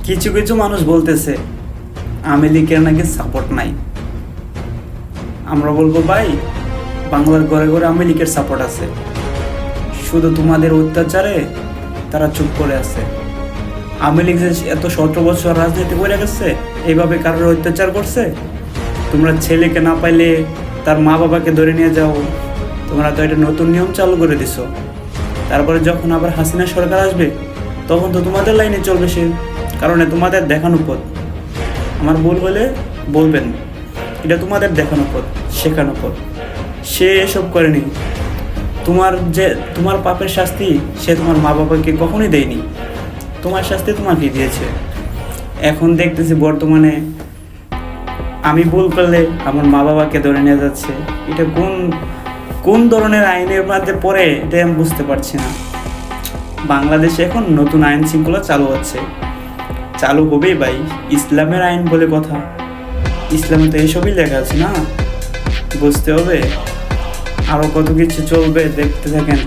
কিছু কিছু মানুষ বলতেছে আওয়ামী লীগের নাকি সাপোর্ট নাই। আমরা বলবো ভাই, বাংলার ঘরে ঘরে আওয়ামী লীগের সাপোর্ট আছে, শুধু তোমাদের অত্যাচারে তারা চুপ করে আছে। আওয়ামী লীগ যে এত 17 বছর রাজনীতি করে গেছে, এইভাবে কারোর অত্যাচার করছে। তোমরা ছেলেকে না পাইলে তার মা বাবাকে ধরে নিয়ে যাও, তোমরা তো একটা নতুন নিয়ম চালু করে দিছো। তারপরে যখন আবার হাসিনা সরকার আসবে, তখন তো তোমাদের লাইনে চলবে সে, কারণে তোমাদের দেখানো পথ। আমার ভুল হলে বলবেন, এটা তোমাদের দেখানো পথ, শেখানো পথ। সে এসব করেনি। তোমার পাপের শাস্তি সে তোমার মা বাবাকে কখনোই দেয়নি, তোমার শাস্তি তোমাকে দিয়েছে। এখন দেখতেছি বর্তমানে আমি ভুল করলে আমার মা বাবাকে ধরে নিয়ে যাচ্ছে। এটা কোন কোন ধরনের আইনের মধ্যে পড়ে, এটা আমি বুঝতে পারছি না। বাংলাদেশে এখন নতুন আইন শৃঙ্খলা চালু হচ্ছে, চালু হবেই ভাই। ইসলামের আইন বলে কথা, ইসলামে তো এইসবই লেখা আছে না, বুঝতে হবে। আরও কত কিছু চলবে, দেখতে থাকেন।